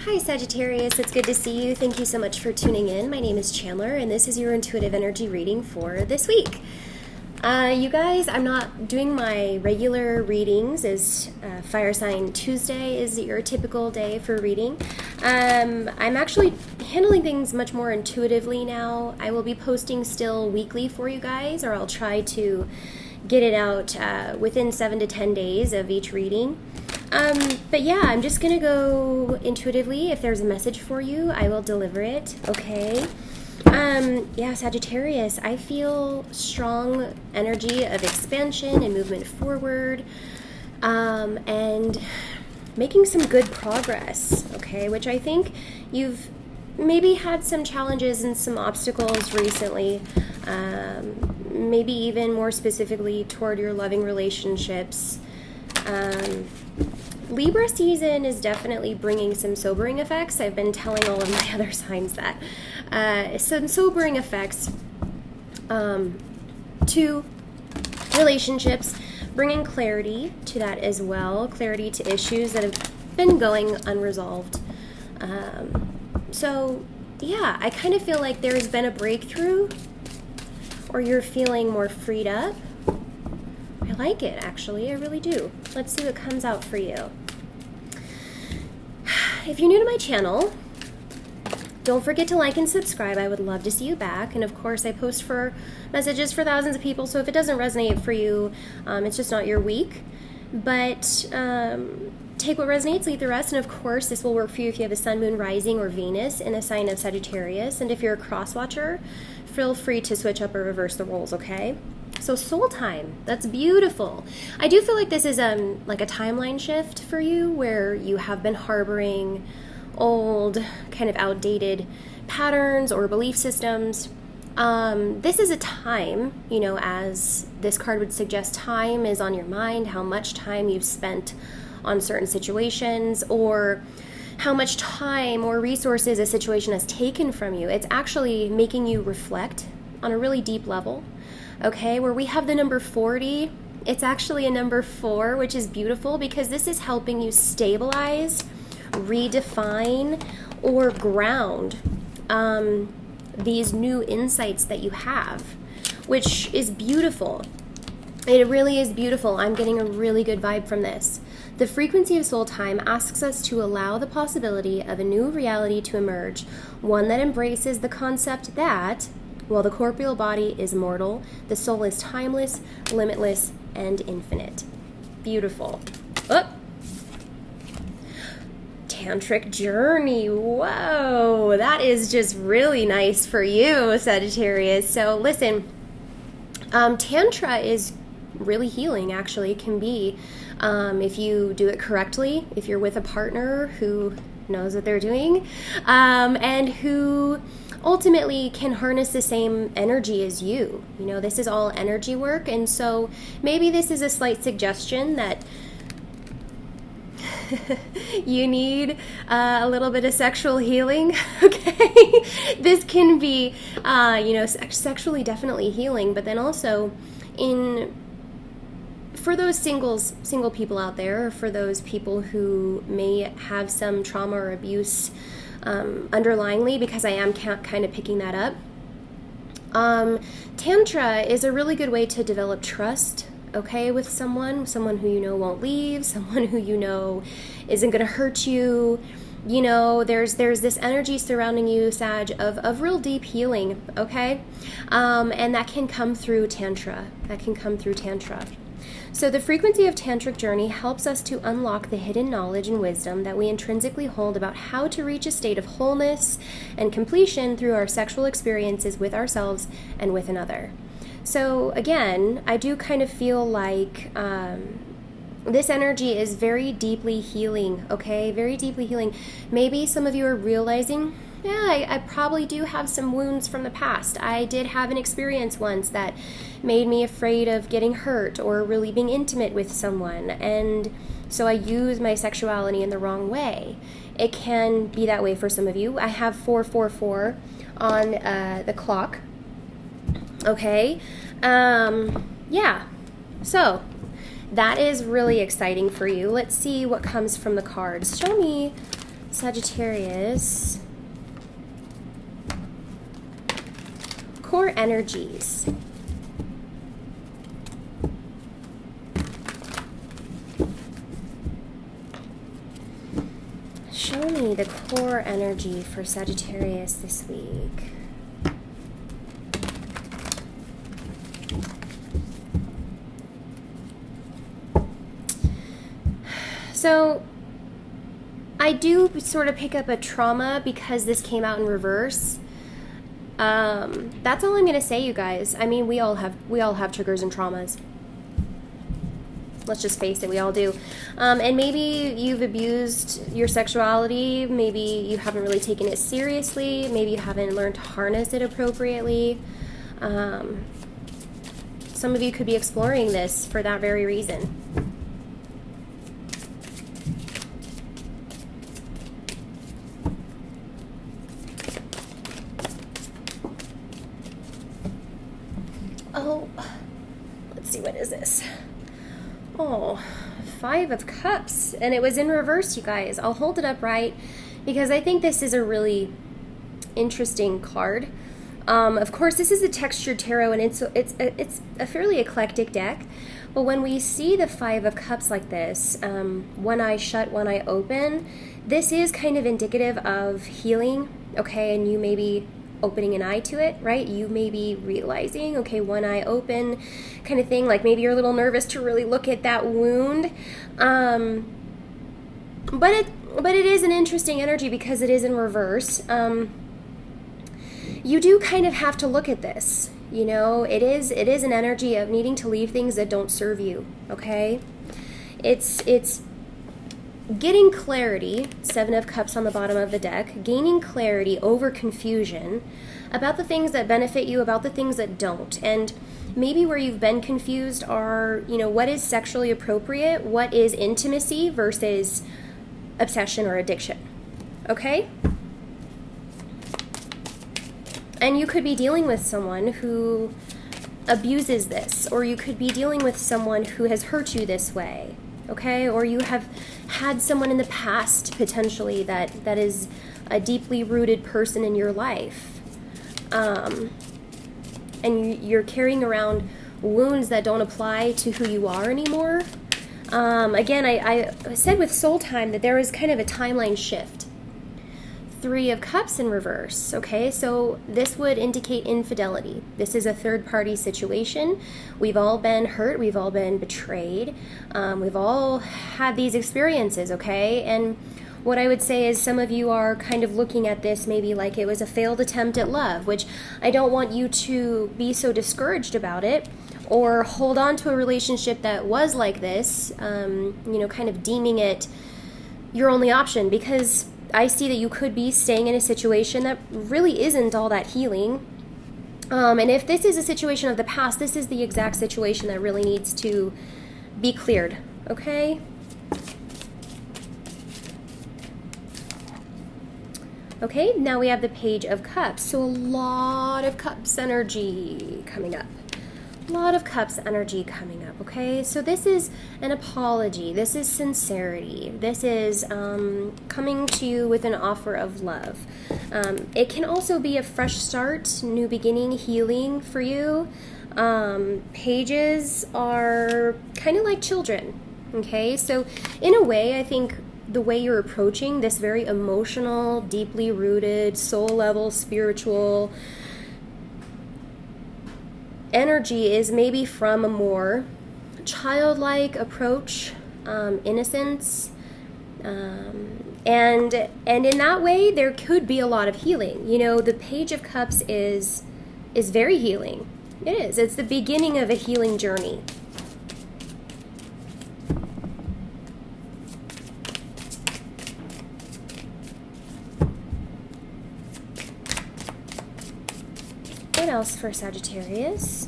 Hi Sagittarius, it's good to see you. Thank you so much for tuning in. My name is Chandler and this is your intuitive energy reading for this week. You guys, I'm not doing my regular readings as Fire Sign Tuesday is your typical day for reading. I'm actually handling things much more intuitively now. I will be posting still weekly for you guys, or I'll try to get it out within 7 to 10 days of each reading. But yeah, I'm just going to go intuitively. If there's a message for you, I will deliver it, okay? Yeah, Sagittarius, I feel strong energy of expansion and movement forward, and making some good progress, okay? Which I think you've maybe had some challenges and some obstacles recently, maybe even more specifically toward your loving relationships. Libra season is definitely bringing some sobering effects. I've been telling all of my other signs that. Some sobering effects to relationships, bringing clarity to that as well, clarity to issues that have been going unresolved. So, yeah, I kind of feel like there's been a breakthrough, or you're feeling more freed up. I like it, actually. I really do. Let's see what comes out for you. If you're new to my channel, don't forget to like and subscribe. I would love to see you back. And of course, I post for messages for thousands of people, so if it doesn't resonate for you, it's just not your week. But take what resonates, leave the rest. And of course, this will work for you if you have a sun, moon, rising, or Venus in a sign of Sagittarius. And if you're a cross-watcher, feel free to switch up or reverse the roles, okay? So soul time, that's beautiful. I do feel like this is like a timeline shift for you, where you have been harboring old, kind of outdated patterns or belief systems. This is a time, you know, as this card would suggest, time is on your mind, how much time you've spent on certain situations, or how much time or resources a situation has taken from you. It's actually making you reflect on a really deep level. Okay, where we have the number 40, it's actually a number 4, which is beautiful because this is helping you stabilize, redefine, or ground these new insights that you have, which is beautiful. It really is beautiful. I'm getting a really good vibe from this. The frequency of soul time asks us to allow the possibility of a new reality to emerge, one that embraces the concept that while the corporeal body is mortal, the soul is timeless, limitless, and infinite. Beautiful. Oh. Tantric journey. Whoa, that is just really nice for you, Sagittarius. So listen, Tantra is really healing, actually. It can be, if you do it correctly, if you're with a partner who knows what they're doing, and who ultimately can harness the same energy as you. You know, this is all energy work, and so maybe this is a slight suggestion that you need a little bit of sexual healing, okay? This can be, sexually definitely healing, but then also for those single people out there, or for those people who may have some trauma or abuse underlyingly, because I am kind of picking that up. Tantra is a really good way to develop trust, okay, with someone who you know won't leave, someone who you know isn't going to hurt you. You know, there's this energy surrounding you, Sag, of real deep healing, okay? And that can come through Tantra. So the frequency of Tantric journey helps us to unlock the hidden knowledge and wisdom that we intrinsically hold about how to reach a state of wholeness and completion through our sexual experiences with ourselves and with another. So again, I do kind of feel like this energy is very deeply healing, okay? Very deeply healing. Maybe some of you are realizing, I probably do have some wounds from the past. I did have an experience once that made me afraid of getting hurt or really being intimate with someone, and so I use my sexuality in the wrong way. It can be that way for some of you. I have 444 on the clock, okay? Yeah, so that is really exciting for you. Let's see what comes from the cards. Show me Sagittarius. Core energies. Show me the core energy for Sagittarius this week. So I do sort of pick up a trauma because this came out in reverse. That's all I'm going to say, you guys. I mean, we all have triggers and traumas. Let's just face it, we all do. And maybe you've abused your sexuality. Maybe you haven't really taken it seriously. Maybe you haven't learned to harness it appropriately. Some of you could be exploring this for that very reason. Oh, let's see, what is this? Oh, 5 of Cups, and it was in reverse, you guys. I'll hold it up right because I think this is a really interesting card. Of course, this is a textured tarot, and it's a fairly eclectic deck. But when we see the 5 of Cups like this, one eye shut, one eye open, this is kind of indicative of healing, okay? And you may be opening an eye to it, right? You may be realizing, okay, one eye open kind of thing, like maybe you're a little nervous to really look at that wound. But it is an interesting energy because it is in reverse. You do kind of have to look at this, you know, it is an energy of needing to leave things that don't serve you, okay? It's getting clarity, 7 of Cups on the bottom of the deck, gaining clarity over confusion about the things that benefit you, about the things that don't. And maybe where you've been confused are, you know, what is sexually appropriate, what is intimacy versus obsession or addiction, okay? And you could be dealing with someone who abuses this, or you could be dealing with someone who has hurt you this way, okay? Or you have had someone in the past, potentially, that is a deeply rooted person in your life. And you're carrying around wounds that don't apply to who you are anymore. Again, I said with Soul Time that there was kind of a timeline shift. 3 of Cups in reverse, okay? So this would indicate infidelity. This is a third-party situation. We've all been hurt. We've all been betrayed. We've all had these experiences, okay? And what I would say is some of you are kind of looking at this maybe like it was a failed attempt at love, which I don't want you to be so discouraged about it or hold on to a relationship that was like this, you know, kind of deeming it your only option, because I see that you could be staying in a situation that really isn't all that healing. And if this is a situation of the past, this is the exact situation that really needs to be cleared, okay? Okay, now we have the Page of Cups. So a lot of Cups energy coming up. A lot of Cups energy coming up, okay? So this is an apology. This is sincerity. This is coming to you with an offer of love. It can also be a fresh start, new beginning, healing for you. Pages are kind of like children, okay? So in a way, I think the way you're approaching this very emotional, deeply rooted, soul level, spiritual energy is maybe from a more childlike approach, innocence, and in that way there could be a lot of healing. You know, the Page of Cups is very healing. It is. It's the beginning of a healing journey. What else for Sagittarius?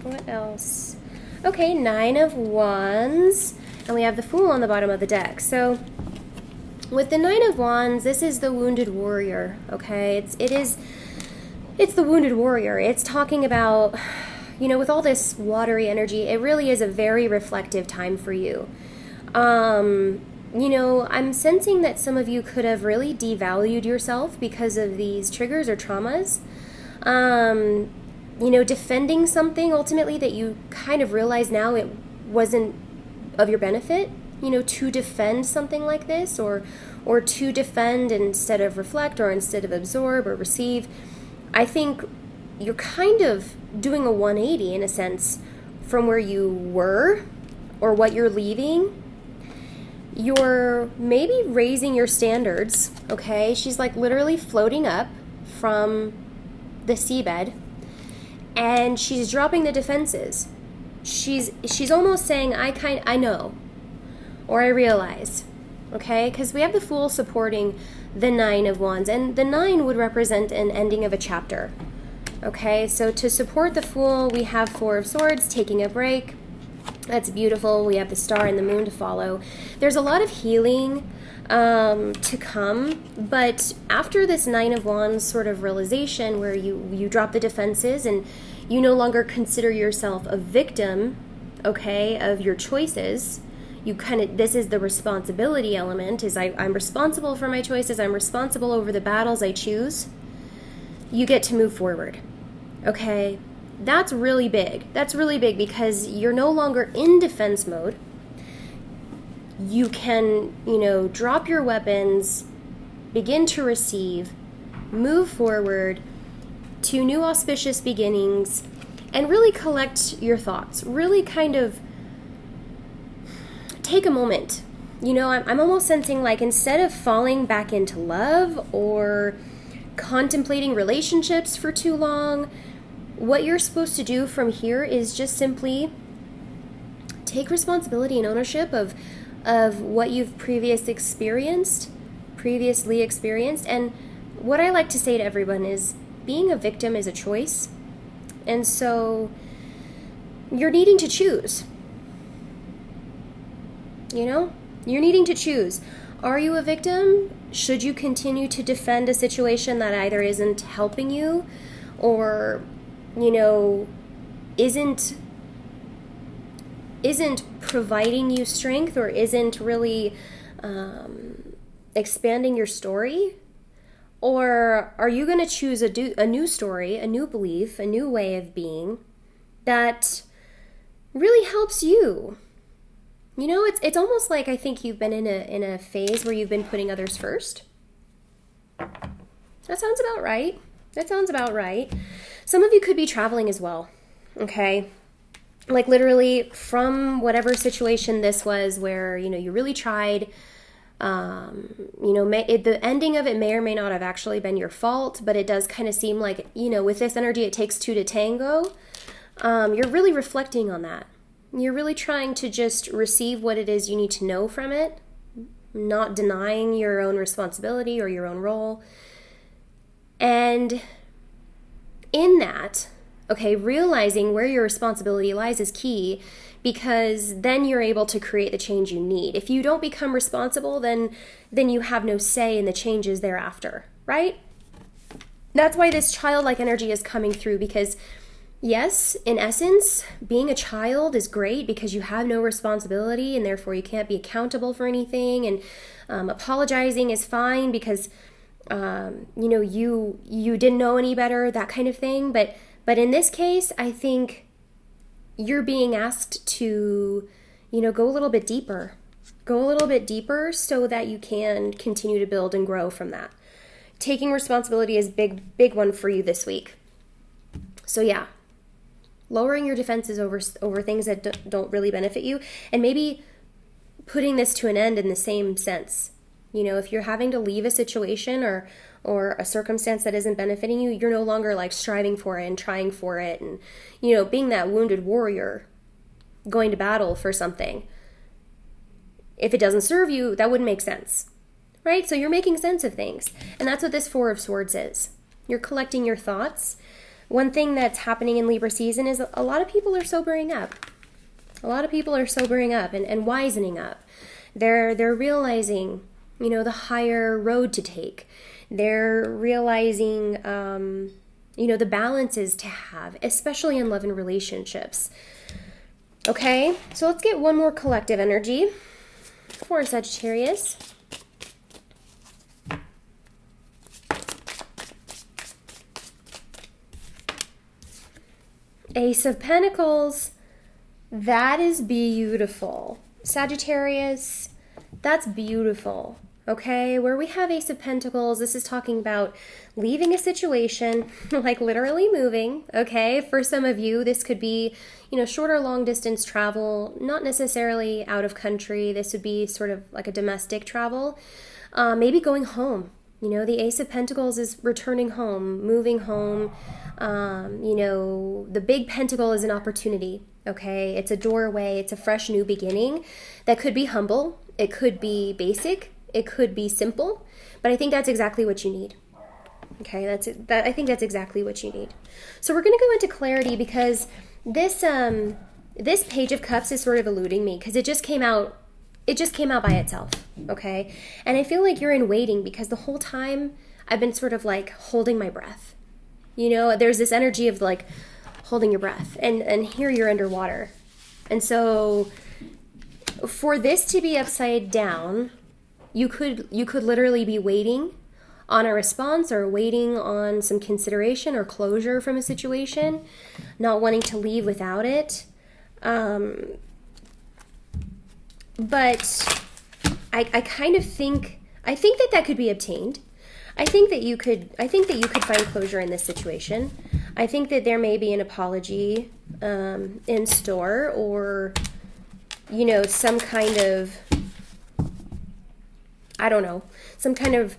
What else? Okay, 9 of Wands, and we have the Fool on the bottom of the deck. So with the 9 of Wands, this is the wounded warrior, okay? It is It's the wounded warrior. It's talking about, with all this watery energy, it really is a very reflective time for you. I'm sensing that some of you could have really devalued yourself because of these triggers or traumas. Defending something ultimately that you kind of realize now it wasn't of your benefit, to defend something like this, or to defend instead of reflect, or instead of absorb or receive. I think you're kind of doing a 180 in a sense from where you were or what you're leaving. You're maybe raising your standards, okay? She's like literally floating up from the seabed, and she's dropping the defenses. She's almost saying, I know, or I realize, okay? Because we have the Fool supporting the Nine of Wands, and the Nine would represent an ending of a chapter, okay? So to support the Fool, we have Four of Swords, taking a break. That's beautiful. We have the Star and the Moon to follow. There's a lot of healing to come, but after this Nine of Wands sort of realization where you drop the defenses and you no longer consider yourself a victim, okay, of your choices, this is the responsibility element, is I'm responsible for my choices, I'm responsible over the battles I choose. You get to move forward, okay? That's really big. That's really big because you're no longer in defense mode. You can, drop your weapons, begin to receive, move forward to new auspicious beginnings, and really collect your thoughts. Really kind of take a moment. I'm almost sensing like instead of falling back into love or contemplating relationships for too long, what you're supposed to do from here is just simply take responsibility and ownership of what you've previously experienced. And what I like to say to everyone is being a victim is a choice. And so you're needing to choose. You're needing to choose. Are you a victim? Should you continue to defend a situation that either isn't helping you or isn't providing you strength, or isn't really expanding your story? Or are you going to choose a new story, a new belief, a new way of being that really helps you? It's almost like I think you've been in a phase where you've been putting others first. That sounds about right. Some of you could be traveling as well, okay? Like literally from whatever situation this was where, you really tried, the ending of it may or may not have actually been your fault, but it does kind of seem like, with this energy, it takes two to tango. You're really reflecting on that. You're really trying to just receive what it is you need to know from it, not denying your own responsibility or your own role. And in that, okay, realizing where your responsibility lies is key, because then you're able to create the change you need. If you don't become responsible, then you have no say in the changes thereafter, right? That's why this childlike energy is coming through, because yes, in essence, being a child is great because you have no responsibility and therefore you can't be accountable for anything, and apologizing is fine because you didn't know any better, that kind of thing. But in this case, I think you're being asked to, go a little bit deeper. Go a little bit deeper so that you can continue to build and grow from that. Taking responsibility is big one for you this week. So yeah, lowering your defenses over things that don't really benefit you, and maybe putting this to an end in the same sense. If you're having to leave a situation or a circumstance that isn't benefiting you, you're no longer like striving for it and trying for it and, being that wounded warrior going to battle for something. If it doesn't serve you, that wouldn't make sense, right? So you're making sense of things. And that's what this Four of Swords is. You're collecting your thoughts. One thing that's happening in Libra season is a lot of people are sobering up. A lot of people are sobering up and wisening up. They're realizing, the higher road to take. They're realizing, the balance is to have, especially in love and relationships. Okay, so let's get one more collective energy for Sagittarius. Ace of Pentacles. That is beautiful. Sagittarius, that's beautiful. Okay, where we have Ace of Pentacles, this is talking about leaving a situation, like literally moving, okay? For some of you, this could be, short or long distance travel, not necessarily out of country. This would be sort of like a domestic travel, maybe going home. The Ace of Pentacles is returning home, moving home. The big pentacle is an opportunity, okay? It's a doorway, it's a fresh new beginning that could be humble, it could be basic, it could be simple, but I think that's exactly what you need. Okay, I think that's exactly what you need. So we're going to go into clarity because this Page of Cups is sort of eluding me because it just came out by itself, okay? And I feel like you're in waiting because the whole time I've been sort of like holding my breath. There's this energy of like holding your breath and here you're underwater. And so for this to be upside down, you could literally be waiting on a response or waiting on some consideration or closure from a situation, not wanting to leave without it. But I kind of think that could be obtained. I think that you could find closure in this situation. I think that there may be an apology in store or some kind of, I don't know, some kind of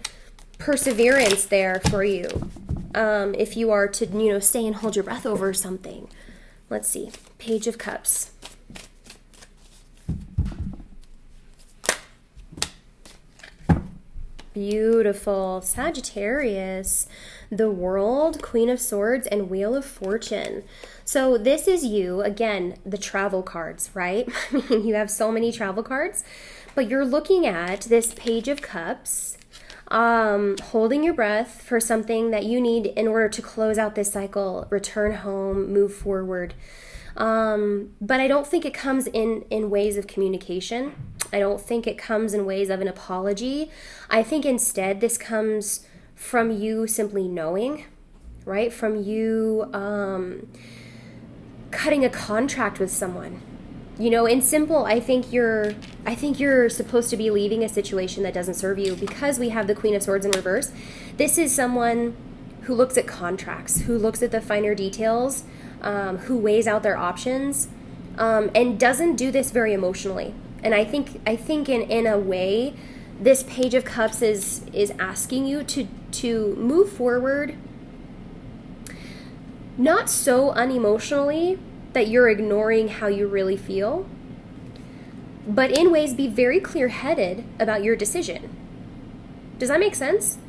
perseverance there for you. If you are to, stay and hold your breath over something. Let's see. Page of Cups. Beautiful. Sagittarius, the World, Queen of Swords, and Wheel of Fortune. So this is you, again, the travel cards, right? I mean, you have so many travel cards, but you're looking at this Page of Cups, holding your breath for something that you need in order to close out this cycle, return home, move forward. But I don't think it comes in ways of communication. I don't think it comes in ways of an apology. I think instead this comes from you simply knowing, right? From you cutting a contract with someone. In simple, I think you're supposed to be leaving a situation that doesn't serve you because we have the Queen of Swords in reverse. This is someone who looks at contracts, who looks at the finer details, who weighs out their options, and doesn't do this very emotionally. And I think in a way, this Page of Cups is asking you to move forward, not so unemotionally that you're ignoring how you really feel, but in ways be very clear-headed about your decision. Does that make sense?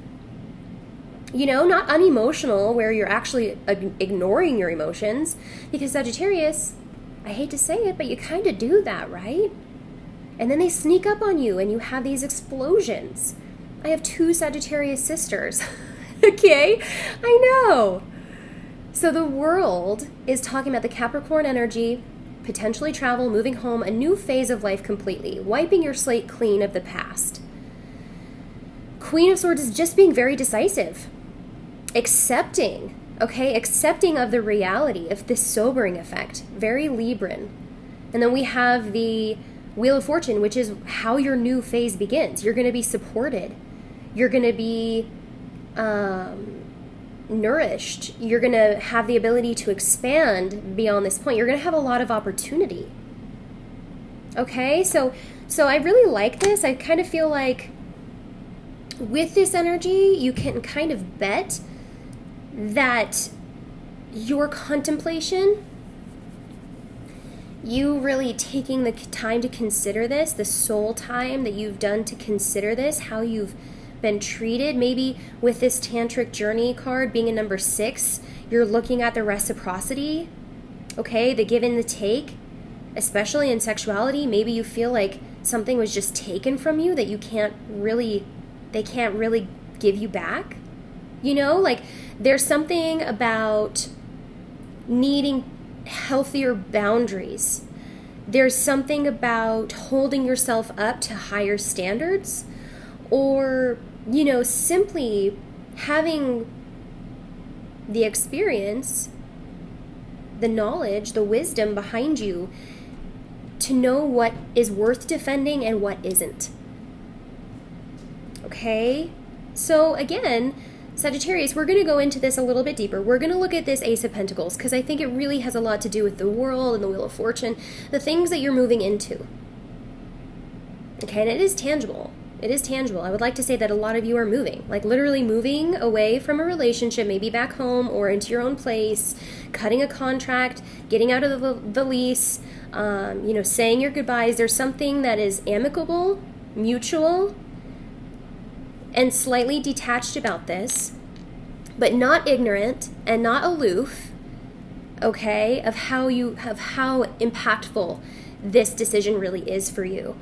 Not unemotional where you're actually ignoring your emotions, because Sagittarius, I hate to say it, but you kind of do that, right? And then they sneak up on you and you have these explosions. I have 2 Sagittarius sisters. Okay? I know. So the World is talking about the Capricorn energy, potentially travel, moving home, a new phase of life completely, wiping your slate clean of the past. Queen of Swords is just being very decisive. Accepting of the reality of this sobering effect. Very Libran. And then we have the Wheel of Fortune, which is how your new phase begins. You're going to be supported. You're going to be nourished. You're going to have the ability to expand beyond this point. You're going to have a lot of opportunity. Okay, so I really like this. I kind of feel like with this energy, you can kind of bet that your contemplation, you really taking the time to consider this, the soul time that you've done to consider this, how you've been treated. Maybe with this Tantric Journey card being a number 6, you're looking at the reciprocity, okay, the give and the take, especially in sexuality. Maybe you feel like something was just taken from you that they can't really give you back. You know, like there's something about needing healthier boundaries. There's something about holding yourself up to higher standards, or, you know, simply having the experience, the knowledge, the wisdom behind you to know what is worth defending and what isn't. Okay? So again, Sagittarius, we're going to go into this a little bit deeper. We're going to look at this Ace of Pentacles because I think it really has a lot to do with the world and the Wheel of Fortune, the things that you're moving into. Okay, and it is tangible. It is tangible. I would like to say that a lot of you are moving, like literally moving away from a relationship, maybe back home or into your own place, cutting a contract, getting out of the lease, you know, saying your goodbyes. There's something that is amicable, mutual, and slightly detached about this, but not ignorant and not aloof, okay, of how impactful this decision really is for you.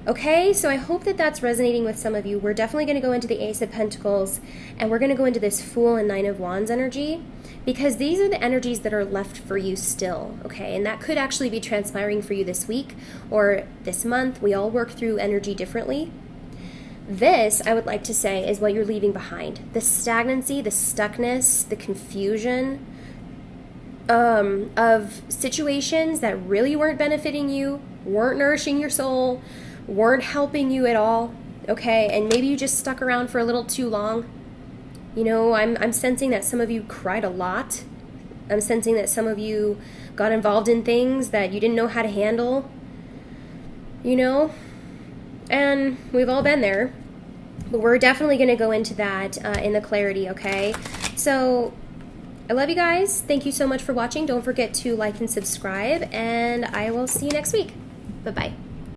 Okay, so I hope that that's resonating with some of you. We're definitely going to go into the Ace of Pentacles, and we're going to go into this Fool and Nine of Wands energy, because these are the energies that are left for you still, okay? And that could actually be transpiring for you this week or this month. We all work through energy differently. This, I would like to say, is what you're leaving behind. The stagnancy, the stuckness, the confusion of situations that really weren't benefiting you, weren't nourishing your soul, weren't helping you at all, okay? And maybe you just stuck around for a little too long. You know, I'm sensing that some of you cried a lot. I'm sensing that some of you got involved in things that you didn't know how to handle, you know? And we've all been there, but we're definitely going to go into that in the clarity, okay? So I love you guys. Thank you so much for watching. Don't forget to like and subscribe, and I will see you next week. Bye-bye.